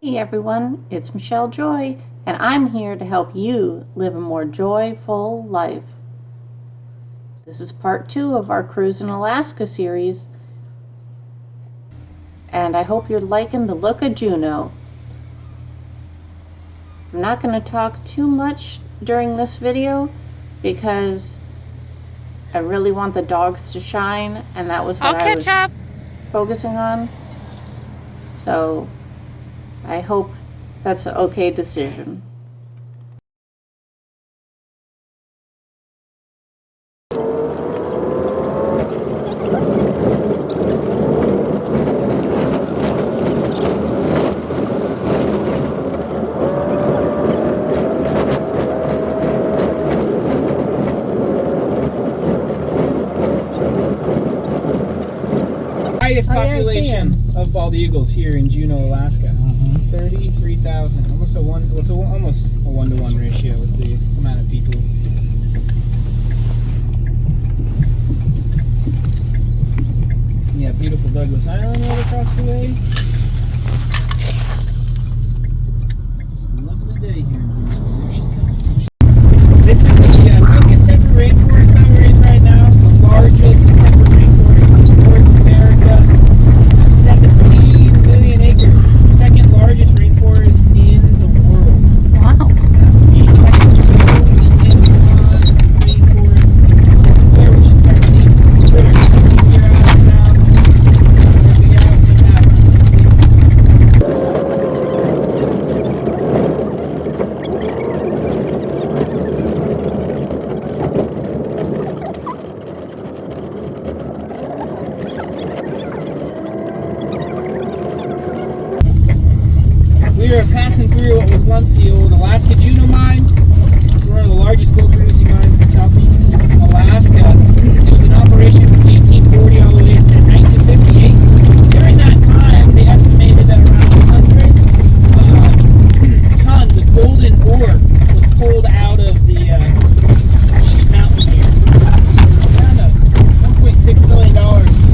Hey everyone, it's Michelle Joy, and I'm here to help you live a more joyful life. This is part 2 of our Cruise in Alaska series, and I hope you're liking the look of Juneau. I'm not going to talk too much during this video because I really want the dogs to shine, and that was what I was focusing on. So I hope that's an okay decision. Highest population of bald eagles here in Juneau, Alaska. 33,000. Almost a 1-to-1 ratio with the amount of people. Yeah, beautiful Douglas Island right across the way. It's a lovely day here in Juneau. This is the biggest temperate rainforest that we're in right now. The largest temperate rainforest in North America. 17 million acres. It's the second largest rainforest in the world. Wow. The second to the Amazon rainforest. This is where we should start seeing some critters here out of town. Looking out for that. We are passing through what was once the old Alaska Juneau mine. It's one of the largest gold producing mines in southeast Alaska. It was in operation from 1840 all the way to 1958. During that time, they estimated that around 100 tons of golden ore was pulled out of the sheet mountain here. Around $1.6 billion in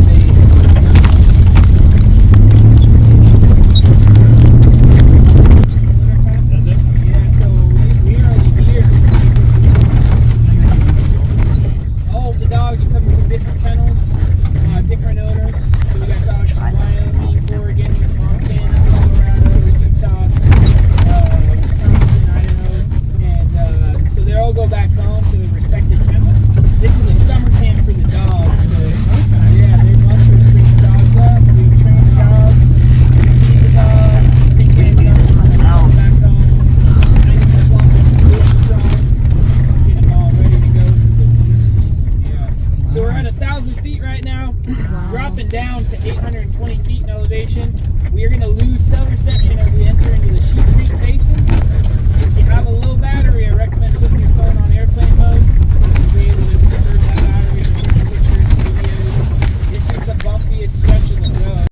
days. Different owners. So we got dogs from Wyoming, Oregon, Montana, Colorado, Utah, Wisconsin, Idaho, and so they all go back home to their respective kennels. This is a summer camp for the dogs. So yeah, they're mushers bring the dogs up, we train the dogs, feed the dogs, take care of the dogs, back home, nice and plump and good strong, get them all ready to go for the winter season. Yeah. So we're at 1,000 feet right now. Dropping down to 820 feet in elevation. We are going to lose cell reception as we enter into the Sheep Creek Basin. If you have a low battery, I recommend putting your phone on airplane mode. You'll be able to conserve that battery and take pictures and videos. This is the bumpiest stretch of the road.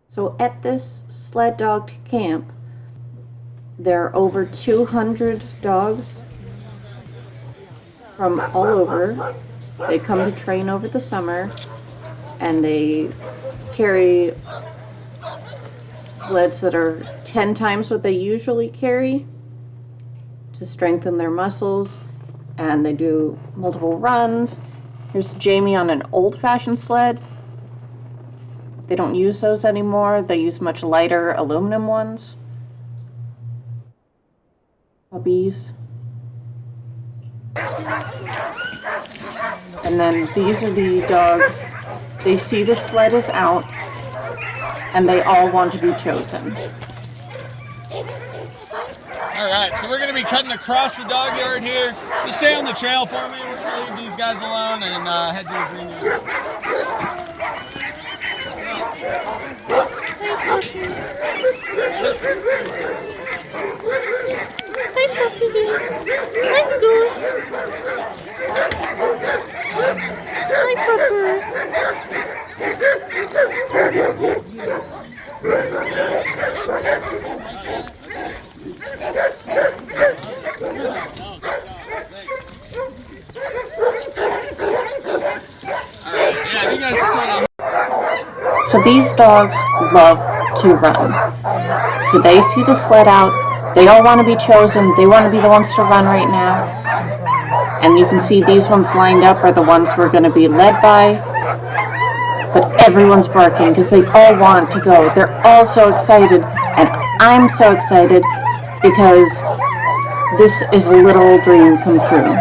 So at this sled dog camp, there are over 200 dogs from all over. They come to train over the summer, and they carry sleds that are 10 times what they usually carry to strengthen their muscles, and they do multiple runs. Here's Jamie on an old-fashioned sled. They don't use those anymore. They use much lighter aluminum ones. Puppies. And then these are the dogs. They see the sled is out, and they all want to be chosen. All right, so we're going to be cutting across the dog yard here. Just stay on the trail for me. We're going to leave these guys alone and head to the green yard. Hi, Puppy. Hi, Goose. Hi, Puppers. So these dogs love to run. So they see the sled out. They all want to be chosen. They want to be the ones to run right now. And you can see these ones lined up are the ones we're going to be led by. But everyone's barking because they all want to go. They're all so excited. And I'm so excited because this is a little dream come true.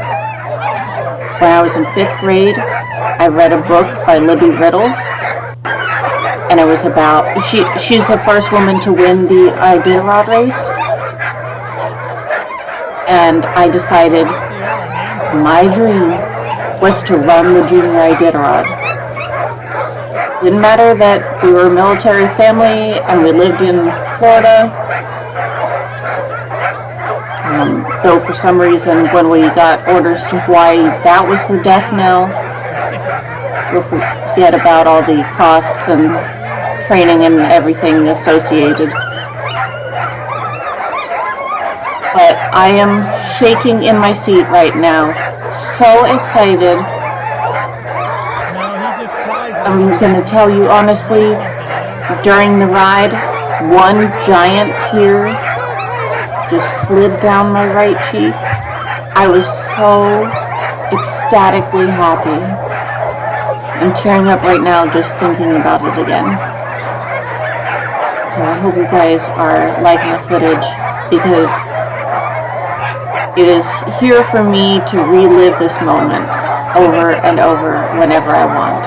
When I was in 5th grade, I read a book by Libby Riddles. And it was about, she's the first woman to win the Iditarod race. And I decided my dream was to run the junior Iditarod. Didn't matter that we were a military family and we lived in Florida. Though for some reason when we got orders to Hawaii, that was the death knell. We'll forget about all the costs and training and everything associated. But I am shaking in my seat right now. So excited. I'm going to tell you honestly, during the ride, one giant tear just slid down my right cheek. I was so ecstatically happy. I'm tearing up right now just thinking about it again. So I hope you guys are liking the footage because it is here for me to relive this moment over and over whenever I want.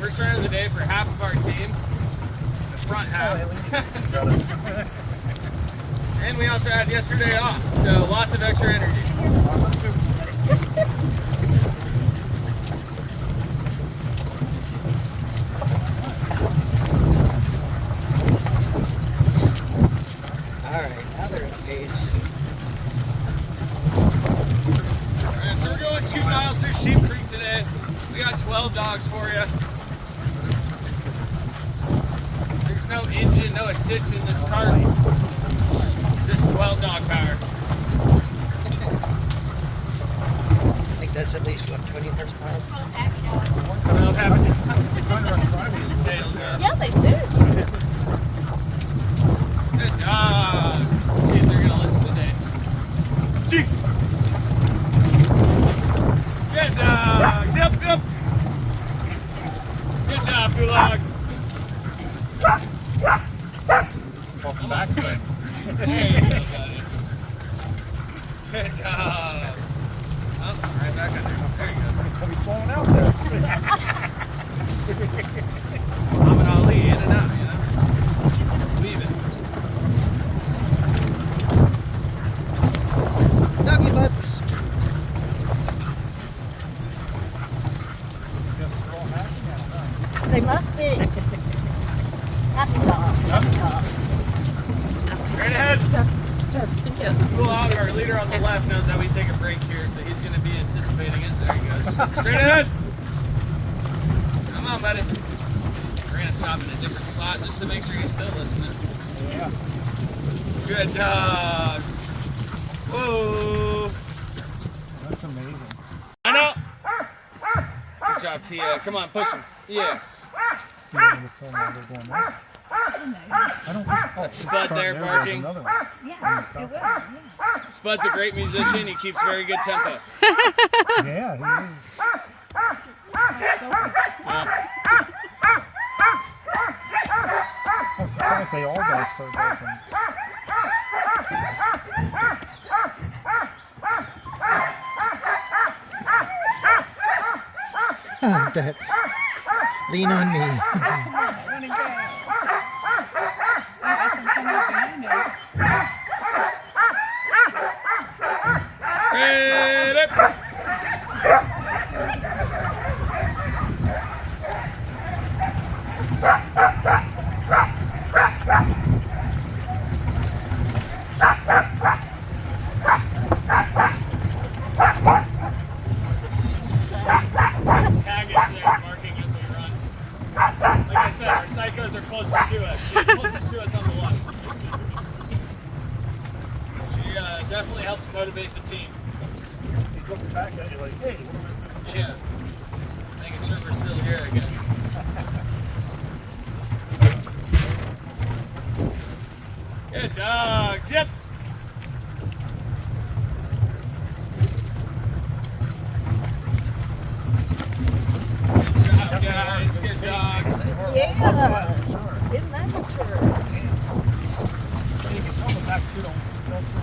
First run of the day for half of our team, the front half. And we also had yesterday off, so lots of extra energy. Alright, now they're in pace. Alright, so we're going 2 miles through Sheep Creek today. We got 12 dogs for you. There's no engine, no assist in this cart. Just 12 dog power. I think that's at least, what, 20 horsepower? I don't have it. Yeah, they do. Good dogs. Let's see if they're going to listen today. Good dogs. Yep, yep. Good job, Gulag. Welcome back to it. There you go, buddy. Good job. Oh, right back under. There you go. I'll be falling out there. Muhammad Ali in and out, you know? Leave it. Doggy butts. Just throw them back again, huh? on the left knows that we take a break here, so he's going to be anticipating it. There he goes. Straight ahead. Come on, buddy. We're going to stop in a different spot just to make sure he's still listening. Yeah. Good dogs. Whoa. That's amazing. I know. Good job, Tia. Come on, push him. Yeah. I don't think That's Spud there barking. Yes, it will. Yeah. Spud's a great musician. He keeps very good tempo. Yeah, he is. I'm surprised they all guys start barking. That. Lean on me. Our psychos are closest to us. She's closest to us on the left. She definitely helps motivate the team. He's looking back at you like, hey. Yeah. Making sure we're still here, I guess. Good dogs. Yep. Good job, guys. Good dogs. Yeah. Isn't that mature? You can tell them back too, don't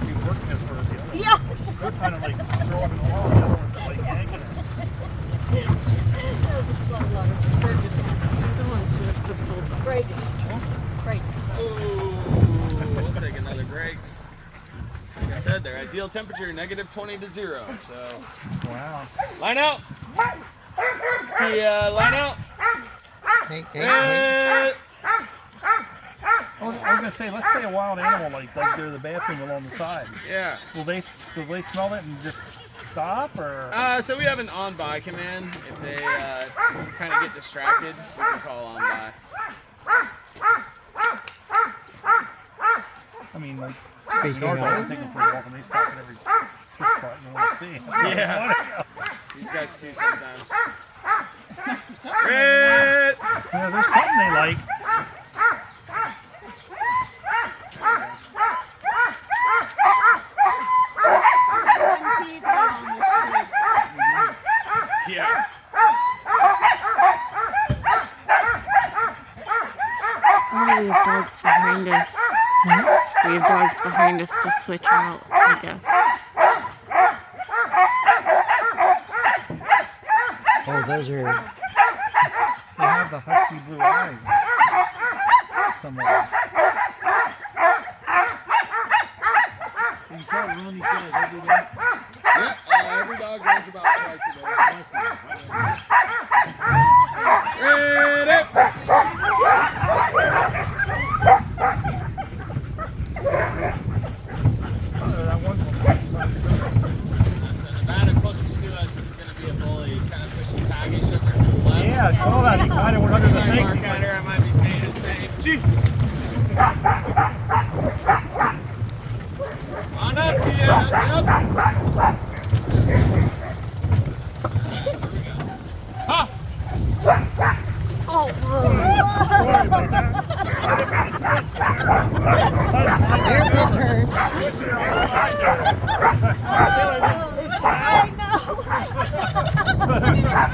be working as hard as the other. Yeah. They're kind of like throwing it along, the other ones are like yanking it. Break. Ooh, we'll take another break. Like I said, their ideal temperature -20 to 0. So, Wow. line out. Line out. Hey. I was gonna say, let's say a wild animal like does go to the bathroom along the side. Yeah. Will they smell it and just stop, or? So we have an on-by command. If they kind of get distracted, we can call on-by. I mean, like, Speaking our dogs of, take them for a walk and they stop at every spot you want to see. Yeah. These guys too sometimes. Red. Yeah, there's something they like. Yeah. Oh, we have dogs behind us. We have dogs behind us to switch out, I guess. oh, those are. They have the husky blue eyes. Some of them. So you can't ruin these guys every day. Yeah, every dog runs about twice a day. Ready? So Nevada closest to us is going to be a bully. He's kind of pushing taggish over to the left. Yeah, I saw that. He kind of went under the If I thing. mark at her, I might be saying his name. Gee. On up to you. Yep. Ha! Airfield turn.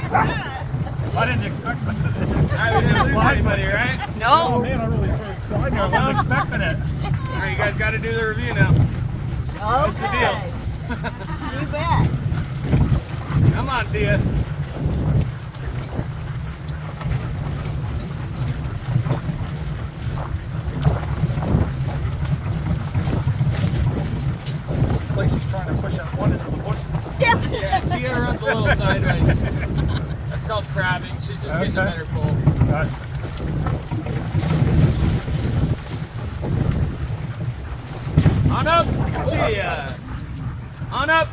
I didn't expect that. I didn't lose anybody, right? Oh No. man, I really started sliding. I wasn't expecting it. All right, you guys got to do the review now. What's the deal? You bet. Come on, Tia. Like she's trying to push that one into the bushes. Yeah, Tia runs a little sideways. That's called crabbing. She's just getting a better pull. Gotcha. On up, Tia. On up.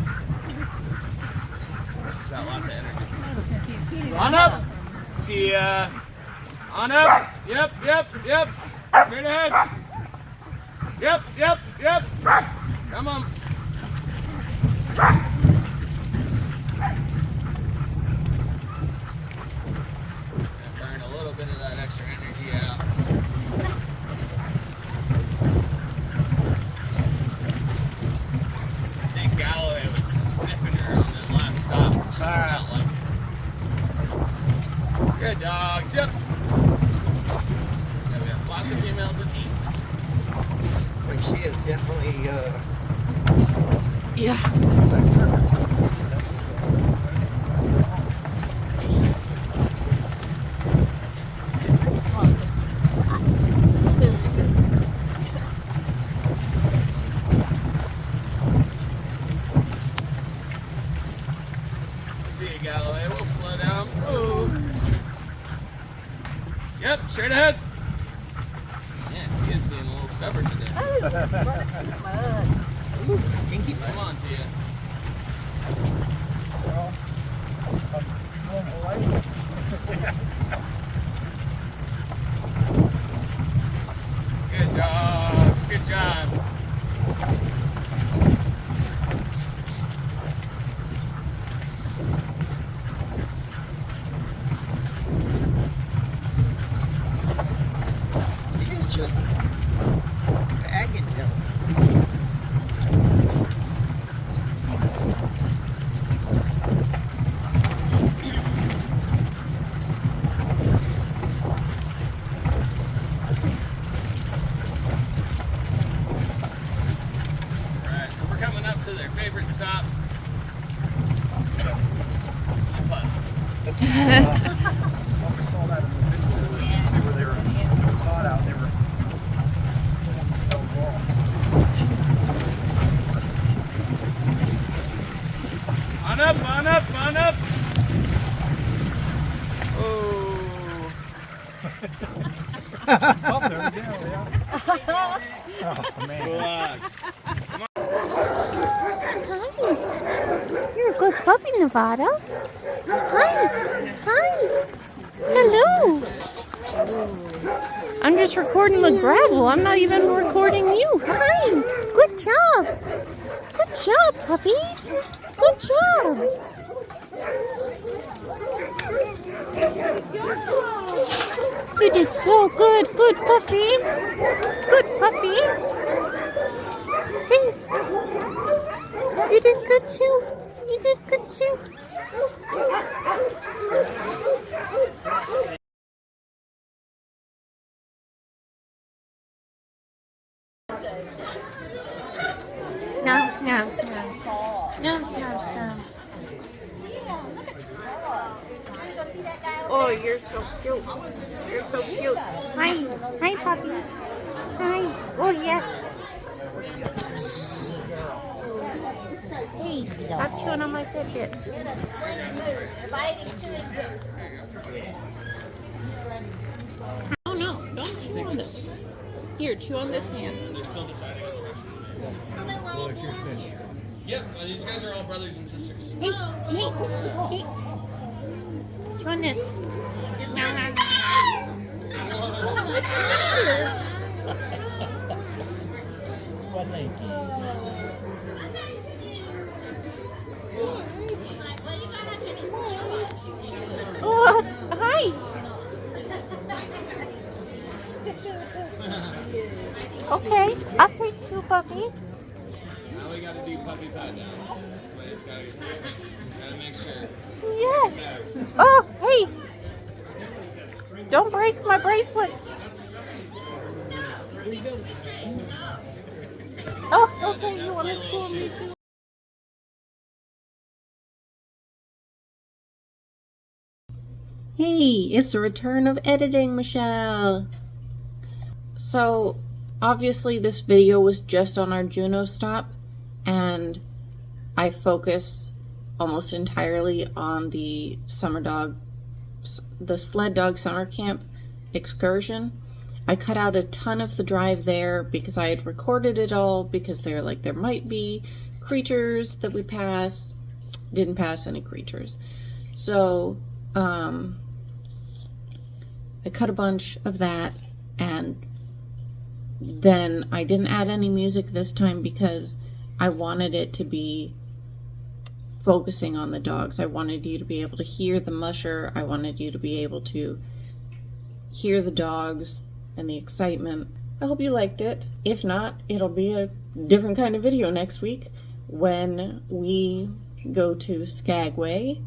She's got lots of energy. On up. Tia. On up. Yep, yep, yep. Straight ahead. Yep, yep, yep. Come on. Burn a little bit of that extra energy out. I think Galloway was sniffing her on that last stop. She felt like it. Good dogs. Yep. So we have lots of females with heat. Like she is definitely, Yeah. See you, Galloway. We'll slow down. Ooh. Yep, straight ahead. Yeah, Tia's being a little stubborn today. kinky. Come on, Tia. Good dogs. Good job. It is just bagging them. Alright, so we're coming up to their favorite stop. But We saw that in the video where they were spot out. They were pulling themselves off. on up, on up, on up. Oh. Oh, there we go. Yeah. Oh man. Relax. You're a good puppy, Nevada. Hi. Hi. Hello. I'm just recording the gravel. I'm not even recording you. Hi. Good job. Good job, puppies. Good job. You did so good. Good puppy. Good puppy. Hey. You did good too. You did good too. Nums, nums, nums. Nums, nums, nums. Oh, you're so cute. You're so cute. Hi. Hi, puppy. Hi. Oh, yes. Hey, stop chewing on my Fitbit. Oh, no. Don't chew on this. Here, chew on this hand. They're still deciding on the rest of the days. Yep, these guys are all brothers and sisters. Hey, hey, hey. Chew on this. Well, thank you. Oh, hi. Okay, I'll take 2 puppies. Now we gotta do puppy pat downs. But it's gotta make sure. Yes. Bags. Oh, hey. Don't break my bracelets. Oh, okay, you want to chew on me too? Hey, it's the return of editing, Michelle. So, obviously this video was just on our Juneau stop, and I focus almost entirely on the sled dog summer camp excursion. I cut out a ton of the drive there because I had recorded it all, because there might be creatures that we pass. Didn't pass any creatures. So I cut a bunch of that, and then I didn't add any music this time because I wanted it to be focusing on the dogs. I wanted you to be able to hear the musher. I wanted you to be able to hear the dogs and the excitement. I hope you liked it. If not, it'll be a different kind of video next week when we go to Skagway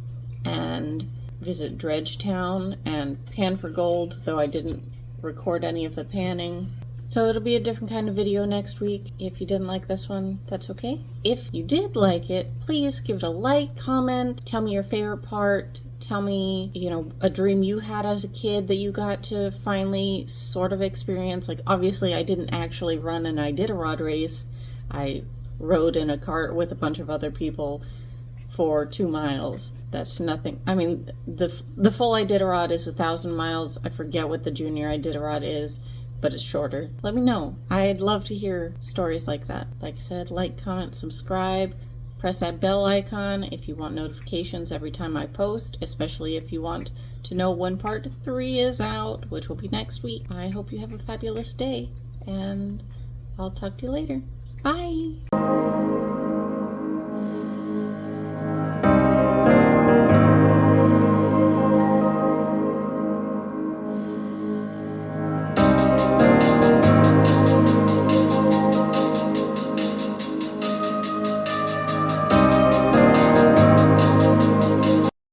and visit Dredgetown and pan for gold, though I didn't record any of the panning. So it'll be a different kind of video next week. If you didn't like this one, that's okay. If you did like it, please give it a like, comment, tell me your favorite part, tell me, you know, a dream you had as a kid that you got to finally sort of experience. Like, obviously I didn't actually run an Iditarod race. I rode in a cart with a bunch of other people for 2 miles. That's nothing. I mean, the full Iditarod is 1,000 miles. I forget what the junior Iditarod is, but it's shorter. Let me know. I'd love to hear stories like that. Like I said, like, comment, subscribe, press that bell icon if you want notifications every time I post, especially if you want to know when part 3 is out, which will be next week. I hope you have a fabulous day, and I'll talk to you later. Bye!